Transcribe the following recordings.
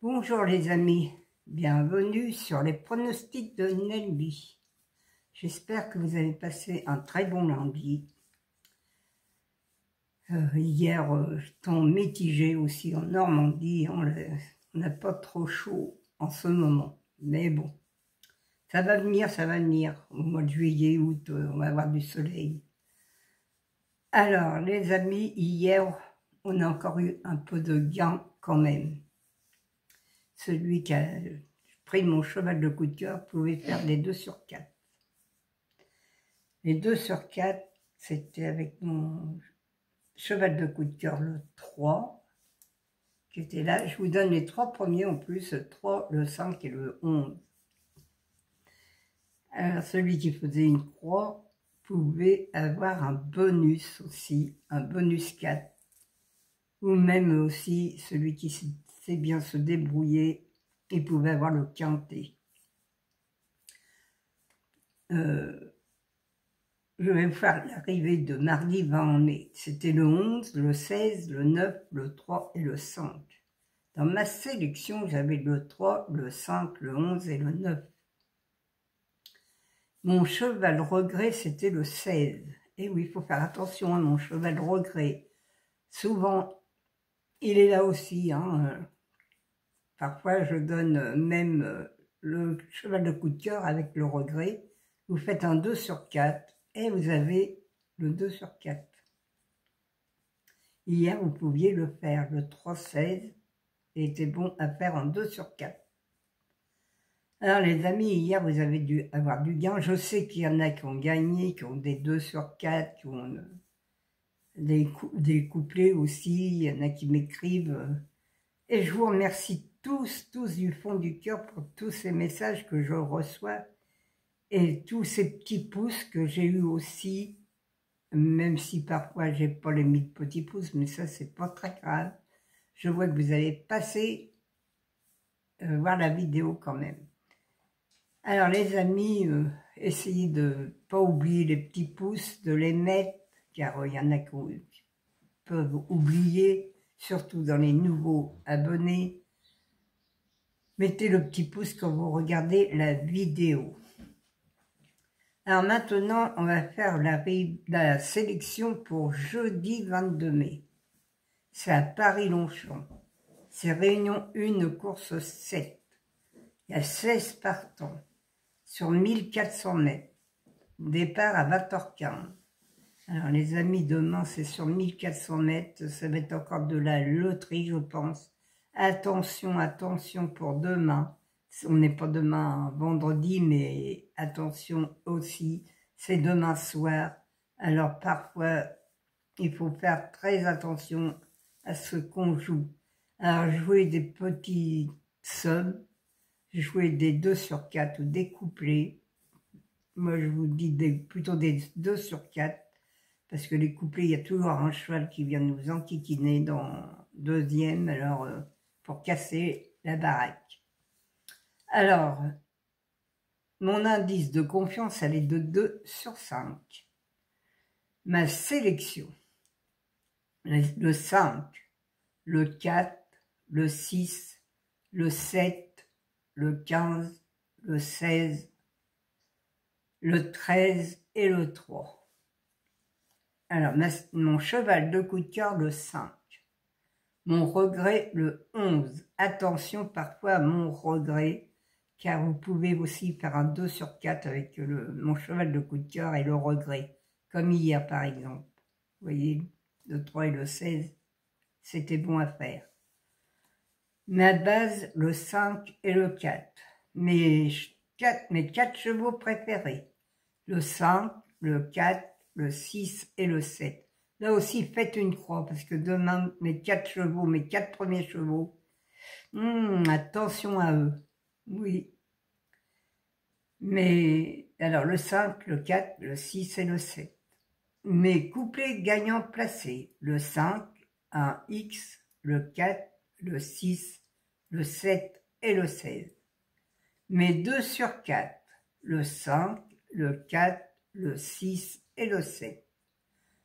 Bonjour les amis, bienvenue sur les pronostics de Nelby. J'espère que vous avez passé un très bon lundi. Hier, temps mitigé aussi en Normandie, on n'a pas trop chaud en ce moment. Mais bon, ça va venir, ça va venir. Au mois de juillet, août, on va avoir du soleil. Alors les amis, hier, on a encore eu un peu de gain quand même. Celui qui a pris mon cheval de coup de cœur pouvait faire des 2 sur 4. Les 2 sur 4, c'était avec mon cheval de coup de cœur, le 3, qui était là. Je vous donne les 3 premiers en plus, le 3, le 5 et le 11. Alors, celui qui faisait une croix pouvait avoir un bonus aussi, un bonus 4. Ou même aussi, celui qui sait bien se débrouiller, il pouvait avoir le quintet. Je vais vous faire l'arrivée de mardi 20 mai. C'était le 11, le 16, le 9, le 3 et le 5. Dans ma sélection, j'avais le 3, le 5, le 11 et le 9. Mon cheval regret, c'était le 16. Et oui, il faut faire attention à mon cheval regret. Souvent, il est là aussi. Parfois, je donne même le cheval de coup de cœur avec le regret. Vous faites un 2 sur 4. Et vous avez le 2 sur 4. Hier, vous pouviez le faire. Le 3-16 était bon à faire en 2 sur 4. Alors les amis, hier, vous avez dû avoir du gain. Je sais qu'il y en a qui ont gagné, qui ont des 2 sur 4, qui ont des couplets aussi. Il y en a qui m'écrivent. Et je vous remercie tous du fond du cœur pour tous ces messages que je reçois. Et tous ces petits pouces que j'ai eu aussi, même si parfois j'ai pas les 1000 petits pouces, mais ça c'est pas très grave. Je vois que vous allez passer voir la vidéo quand même. Alors les amis, essayez de pas oublier les petits pouces, de les mettre, car il y en a qui peuvent oublier, surtout dans les nouveaux abonnés. Mettez le petit pouce quand vous regardez la vidéo. Alors maintenant, on va faire la sélection pour jeudi 22 mai. C'est à Paris-Longchamp. C'est réunion 1, course 7. Il y a 16 partants sur 1400 mètres. Départ à 20h15. Alors les amis, demain c'est sur 1400 mètres. Ça va être encore de la loterie, je pense. Attention, attention pour demain. On n'est pas demain vendredi, mais attention aussi, c'est demain soir. Alors parfois, il faut faire très attention à ce qu'on joue. Alors jouer des petites sommes, jouer des 2 sur 4 ou des couplets. Moi je vous dis plutôt des 2 sur 4, parce que les couplets, il y a toujours un cheval qui vient nous enquiquiner dans deuxième, alors pour casser la baraque. Alors, mon indice de confiance, elle est de 2 sur 5. Ma sélection, le 5, le 4, le 6, le 7, le 15, le 16, le 13 et le 3. Alors, mon cheval de coup de cœur, le 5. Mon regret, le 11. Attention parfois à mon regret, car vous pouvez aussi faire un 2 sur 4 avec mon cheval de coup de cœur et le regret, comme hier par exemple. Vous voyez, le 3 et le 16, c'était bon à faire. Ma base, le 5 et le 4. Mes 4 chevaux préférés, le 5, le 4, le 6 et le 7. Là aussi, faites une croix, parce que demain, mes 4 chevaux, mes 4 premiers chevaux, attention à eux. Oui. Mais, alors, le 5, le 4, le 6 et le 7. Mes couplets gagnants placés, le 5, un X, le 4, le 6, le 7 et le 16. Mes 2 sur 4, le 5, le 4, le 6 et le 7.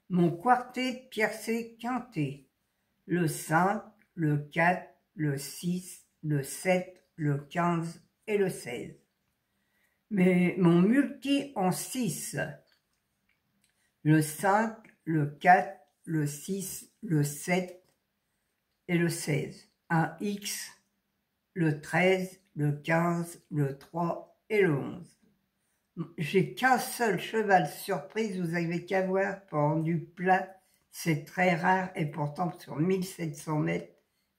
Mon quartet tiercé quintet, le 5, le 4, le 6 le 7, le 15 et le 16. Mais mon multi en 6, le 5, le 4, le 6, le 7 et le 16. Un X, le 13, le 15, le 3 et le 11. J'ai qu'un seul cheval surprise, vous avez qu'à voir, pour du plat, c'est très rare et pourtant sur 1700 mètres.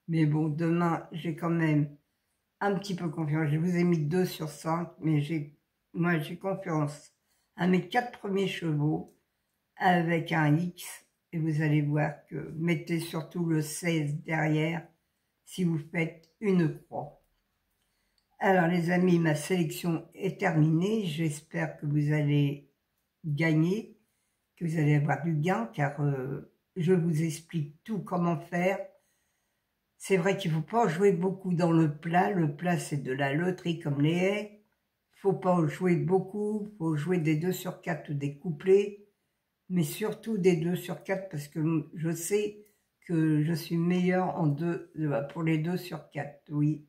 Mais bon, demain, j'ai quand même un petit peu confiance. Je vous ai mis 2 sur 5, mais moi j'ai confiance à mes 4 premiers chevaux avec un X. Et vous allez voir que mettez surtout le 16 derrière si vous faites une croix. Alors les amis, ma sélection est terminée. J'espère que vous allez gagner, que vous allez avoir du gain, car je vous explique tout comment faire. C'est vrai qu'il ne faut pas jouer beaucoup dans le plat. Le plat, c'est de la loterie comme les haies. Il ne faut pas jouer beaucoup. Il faut jouer des 2 sur 4 ou des couplets. Mais surtout des 2 sur 4 parce que je sais que je suis meilleure pour les 2 sur 4, oui.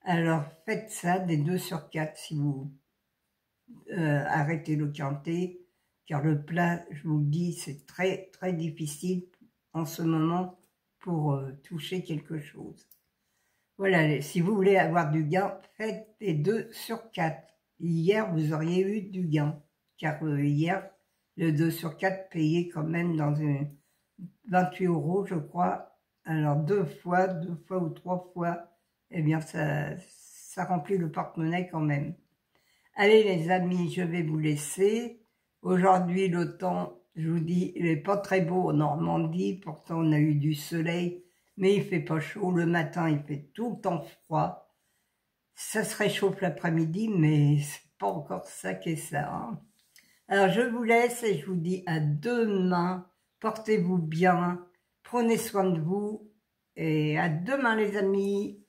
Alors faites ça, des 2 sur 4 si vous arrêtez le quintet, car le plat, je vous le dis, c'est très très difficile en ce moment pour toucher quelque chose. Voilà, si vous voulez avoir du gain, faites des 2 sur 4. Hier, vous auriez eu du gain, car hier, le 2 sur 4 payé quand même dans 28 €, je crois. Alors 2 fois ou 3 fois, eh bien ça remplit le porte-monnaie quand même. Allez les amis, je vais vous laisser. Aujourd'hui, le temps, je vous dis, il n'est pas très beau en Normandie. Pourtant, on a eu du soleil, mais il fait pas chaud. Le matin, il fait tout le temps froid. Ça se réchauffe l'après-midi, mais c'est pas encore ça qu'est ça. Hein. Alors, je vous laisse et je vous dis à demain. Portez-vous bien, prenez soin de vous et à demain les amis.